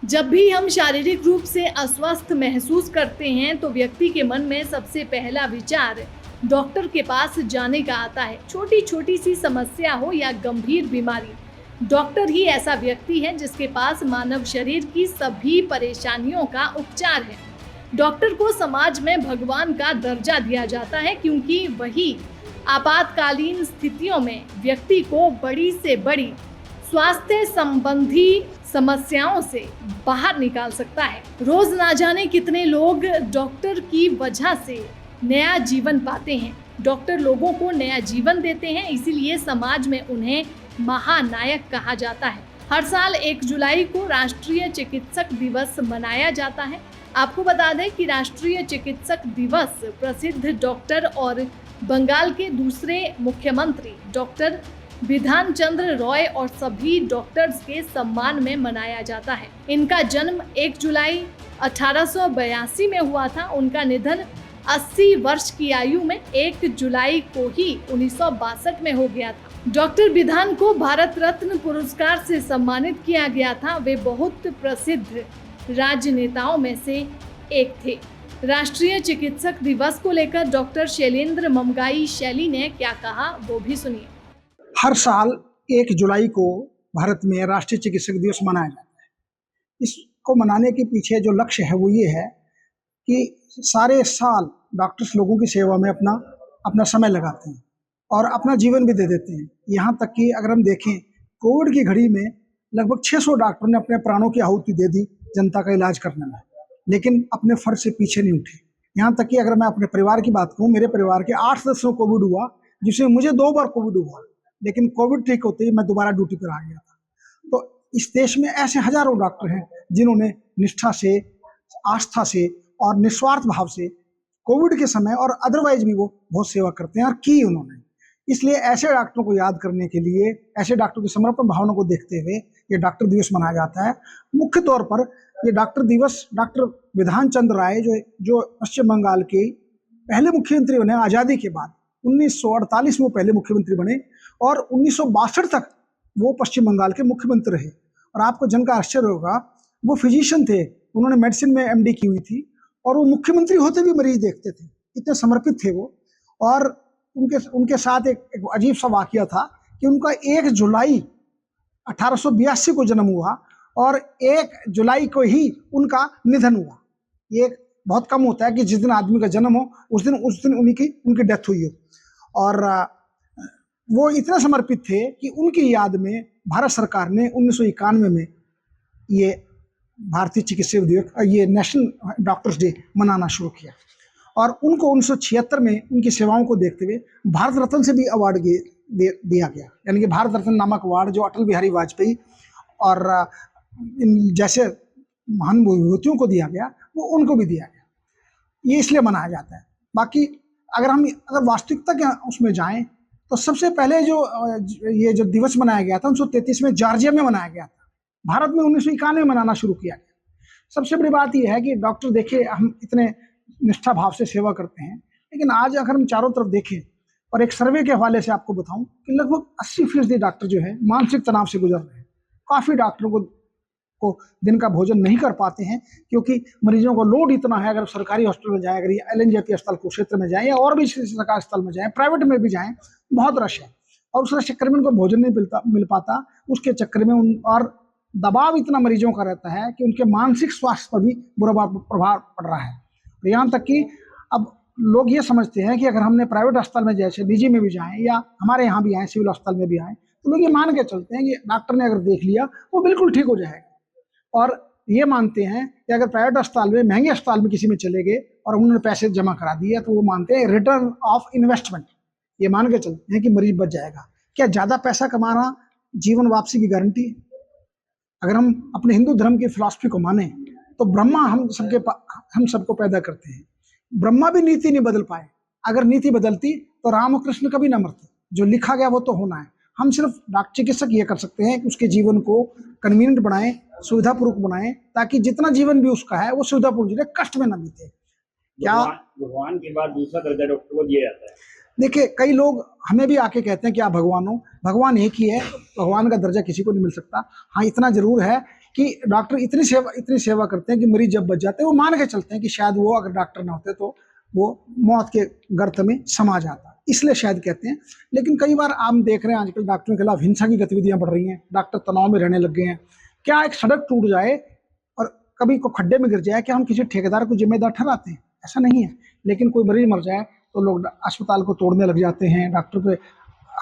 जब भी हम शारीरिक रूप से अस्वस्थ महसूस करते हैं तो व्यक्ति के मन में सबसे पहला विचार डॉक्टर के पास जाने का आता है। छोटी छोटी सी समस्या हो या गंभीर बीमारी, डॉक्टर ही ऐसा व्यक्ति है जिसके पास मानव शरीर की सभी परेशानियों का उपचार है। डॉक्टर को समाज में भगवान का दर्जा दिया जाता है क्योंकि वही आपातकालीन स्थितियों में व्यक्ति को बड़ी से बड़ी स्वास्थ्य संबंधी समस्याओं से बाहर निकाल सकता है। रोज ना जाने कितने लोग डॉक्टर की वजह से नया जीवन पाते हैं। डॉक्टर लोगों को नया जीवन देते हैं, इसीलिए समाज में उन्हें महानायक कहा जाता है। हर साल 1 जुलाई को राष्ट्रीय चिकित्सक दिवस मनाया जाता है। आपको बता दें कि राष्ट्रीय चिकित्सक दिवस प्रसिद्ध डॉक्टर और बंगाल के दूसरे मुख्यमंत्री डॉक्टर बिधान चंद्र रॉय और सभी डॉक्टर्स के सम्मान में मनाया जाता है। इनका जन्म 1 जुलाई 1882 में हुआ था। उनका निधन 80 वर्ष की आयु में 1 जुलाई को ही 1962 में हो गया था। डॉक्टर बिधान को भारत रत्न पुरस्कार से सम्मानित किया गया था। वे बहुत प्रसिद्ध राजनेताओं में से एक थे। राष्ट्रीय चिकित्सक दिवस को लेकर डॉक्टर शैलेंद्र ममगाई शैली ने क्या कहा, वो भी सुनिए। हर साल 1 जुलाई को भारत में राष्ट्रीय चिकित्सक दिवस मनाया जाता है। इसको मनाने के पीछे जो लक्ष्य है वो ये है कि सारे साल डॉक्टर्स लोगों की सेवा में अपना समय लगाते हैं और अपना जीवन भी दे देते हैं। यहाँ तक कि अगर हम देखें, कोविड की घड़ी में लगभग 600 डॉक्टरों ने अपने प्राणों की आहुति दे दी जनता का इलाज करने में, लेकिन अपने फर्ज से पीछे नहीं उठे। यहाँ तक कि अगर मैं अपने परिवार की बात करूँ, मेरे परिवार के 8 सदस्यों को कोविड हुआ, जिसमें मुझे 2 बार कोविड हुआ, लेकिन कोविड ठीक होते ही मैं दोबारा ड्यूटी पर आ गया था। तो इस देश में ऐसे हजारों डॉक्टर हैं जिन्होंने निष्ठा से, आस्था से और निस्वार्थ भाव से कोविड के समय और अदरवाइज भी वो बहुत सेवा करते हैं और की उन्होंने। इसलिए ऐसे डॉक्टरों को याद करने के लिए, ऐसे डॉक्टरों की समर्पण भावना को देखते हुए ये डॉक्टर दिवस मनाया जाता है। मुख्य तौर पर ये डॉक्टर दिवस डॉक्टर बिधान चंद्र राय जो पश्चिम बंगाल के पहले मुख्यमंत्री बने आज़ादी के बाद, 1948 में वो पहले मुख्यमंत्री बने और 1962 तक वो पश्चिम बंगाल के मुख्यमंत्री रहे। और आपको जनका आश्चर्य होगा, वो फिजिशियन थे, उन्होंने मेडिसिन में MD की हुई थी और वो मुख्यमंत्री होते भी मरीज देखते थे, इतने समर्पित थे वो। और उनके साथ एक अजीब सा वाकया था कि उनका 1 जुलाई 1882 को जन्म हुआ और 1 जुलाई को ही उनका निधन हुआ। ये बहुत कम होता है कि जिस दिन आदमी का जन्म हो उस दिन उनकी डेथ हुई हो। और वो इतने समर्पित थे कि उनकी याद में भारत सरकार ने 1991 में ये भारतीय चिकित्सक दिवस, ये नेशनल डॉक्टर्स डे मनाना शुरू किया। और उनको 1976 में उनकी सेवाओं को देखते हुए भारत रत्न से भी अवार्ड दिया गया, यानी कि भारत रत्न नामक अवार्ड जो अटल बिहारी वाजपेयी और इन जैसे महान विभूतियों को दिया गया, वो उनको भी दिया गया। ये इसलिए मनाया जाता है। बाकी अगर वास्तविकता के उसमें जाएं तो सबसे पहले ये जो दिवस मनाया गया था 1933 में जॉर्जिया में मनाया गया था। भारत में 1991 में मनाना शुरू किया गया। सबसे बड़ी बात यह है कि डॉक्टर देखिए, हम इतने निष्ठा भाव से सेवा करते हैं, लेकिन आज अगर हम चारों तरफ देखें और एक सर्वे के हवाले से आपको बताऊं कि लगभग 80% डॉक्टर जो है मानसिक तनाव से गुजर रहे हैं। काफ़ी डॉक्टरों को दिन का भोजन नहीं कर पाते हैं क्योंकि मरीजों को लोड इतना है। अगर सरकारी हॉस्पिटल में जाएं, अगर ये LNJP अस्पताल कुरुक्षेत्र में जाएं या और भी सरकारी अस्पताल में जाएं, प्राइवेट में भी जाएं, बहुत रश है और उस चक्कर में उनको भोजन नहीं मिल पाता। उसके चक्कर में और दबाव इतना मरीजों का रहता है कि उनके मानसिक स्वास्थ्य पर भी बुरा प्रभाव पड़ रहा है। यहाँ तक कि अब लोग ये समझते हैं कि अगर हमने प्राइवेट अस्पताल में, जैसे निजी में भी जाएं या हमारे यहाँ भी आए, सिविल अस्पताल में भी आए, तो लोग ये मान के चलते हैं कि डॉक्टर ने अगर देख लिया वो बिल्कुल ठीक हो जाएगा। और ये मानते हैं कि अगर प्राइवेट अस्पताल में, महंगे अस्पताल में किसी में चले गए और उन्होंने पैसे जमा करा दिए तो वो मानते हैं रिटर्न ऑफ इन्वेस्टमेंट, ये मान के चलते हैं कि मरीज बच जाएगा। क्या ज़्यादा पैसा कमाना जीवन वापसी की गारंटी है? अगर हम अपने हिंदू धर्म की फिलॉसफी को माने तो ब्रह्मा हम सबको पैदा करते हैं। ब्रह्मा भी नीति नहीं बदल पाए। अगर नीति बदलती तो रामकृष्ण कभी ना मरते। जो लिखा गया वो तो होना है। हम सिर्फ डॉक्टर चिकित्सक ये कर सकते हैं कि उसके जीवन को कन्वीनियंट बनाएं, सुविधापूर्वक बनाएं, ताकि जितना जीवन भी उसका है वो सुविधापूर्वक जीवे, कष्ट में ना बीते। क्या भगवान के बाद दूसरा दर्जा डॉक्टर को दिया जाता है? देखिए, कई लोग हमें भी आके कहते हैं कि आप भगवान हो। भगवान एक ही है, भगवान का दर्जा किसी को नहीं मिल सकता। हाँ, इतना जरूर है कि डॉक्टर इतनी सेवा करते हैं कि मरीज जब बच जाते हैं वो मान के चलते हैं कि शायद वो अगर डॉक्टर ना होते तो वो मौत के गर्त में समा जाता, इसलिए शायद कहते हैं। लेकिन कई बार हम देख रहे हैं आजकल डॉक्टरों के खिलाफ हिंसा की गतिविधियां बढ़ रही हैं, डॉक्टर तनाव में रहने लग गए हैं। क्या एक सड़क टूट जाए और कभी को खड्डे में गिर जाए क्या हम किसी ठेकेदार को जिम्मेदार ठहराते हैं? ऐसा नहीं है। लेकिन कोई मरीज मर जाए तो लोग अस्पताल को तोड़ने लग जाते हैं, डॉक्टर पे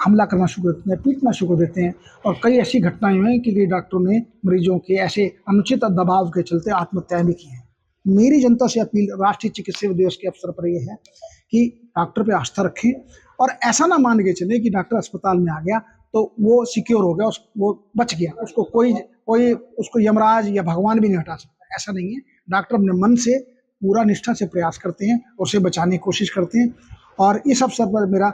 हमला करना शुरू कर देते हैं, पीटना शुरू कर देते हैं। और कई ऐसी घटनाएं हुई कि कई डॉक्टरों ने मरीजों के ऐसे अनुचित दबाव के चलते आत्महत्याएं भी की हैं। मेरी जनता से अपील राष्ट्रीय चिकित्सा दिवस के अवसर पर यह है कि डॉक्टर पे आस्था रखें और ऐसा ना मान के चले कि डॉक्टर अस्पताल में आ गया तो वो सिक्योर हो गया, वो बच गया, उसको कोई उसको यमराज या भगवान भी नहीं हटा सकता। ऐसा नहीं है। डॉक्टर अपने मन से पूरा निष्ठा से प्रयास करते हैं और उसे बचाने की कोशिश करते हैं। और इस अवसर पर मेरा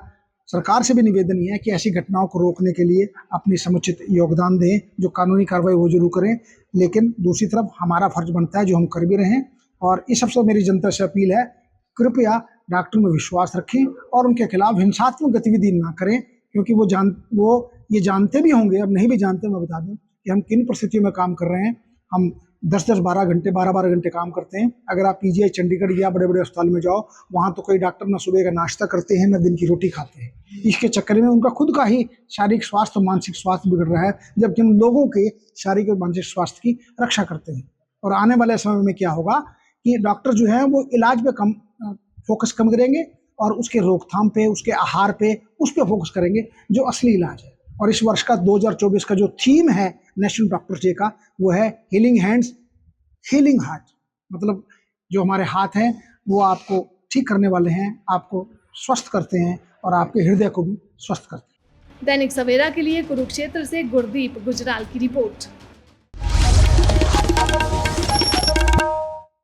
सरकार से भी निवेदन है कि ऐसी घटनाओं को रोकने के लिए अपनी समुचित योगदान दें, जो कानूनी कार्रवाई वो जरूर करें। लेकिन दूसरी तरफ हमारा फर्ज बनता है, जो हम कर भी रहे हैं। और इस अवसर मेरी जनता से अपील है, कृपया डॉक्टरों में विश्वास रखें और उनके खिलाफ हिंसात्मक गतिविधि ना करें, क्योंकि वो ये जानते भी होंगे, अब नहीं भी जानते, मैं बता दूं कि हम किन परिस्थितियों में काम कर रहे हैं। हम 10-10, 12 घंटे काम करते हैं। अगर आप पीजीआई चंडीगढ़ या बड़े बड़े अस्पताल में जाओ, वहाँ तो कोई डॉक्टर ना सुबह का नाश्ता करते हैं, ना दिन की रोटी खाते हैं। इसके चक्कर में उनका खुद का ही शारीरिक स्वास्थ्य और मानसिक स्वास्थ्य बिगड़ रहा है, जबकि हम लोगों के शारीरिक और मानसिक स्वास्थ्य की रक्षा करते हैं। और आने वाले समय में क्या होगा कि डॉक्टर जो है वो इलाज पे फोकस कम करेंगे और उसके रोकथाम पे, उसके आहार पे, उस पे फोकस करेंगे, जो असली इलाज है। और इस वर्ष का 2024 का जो थीम है नेशनल डॉक्टर्स डे का, वो है हीलिंग हैंड्स हीलिंग हार्ट। मतलब जो हमारे हाथ हैं वो आपको ठीक करने वाले हैं, आपको स्वस्थ करते हैं और आपके हृदय को भी स्वस्थ करते हैं। दैनिक सवेरा के लिए कुरुक्षेत्र से गुरदीप गुजराल की रिपोर्ट।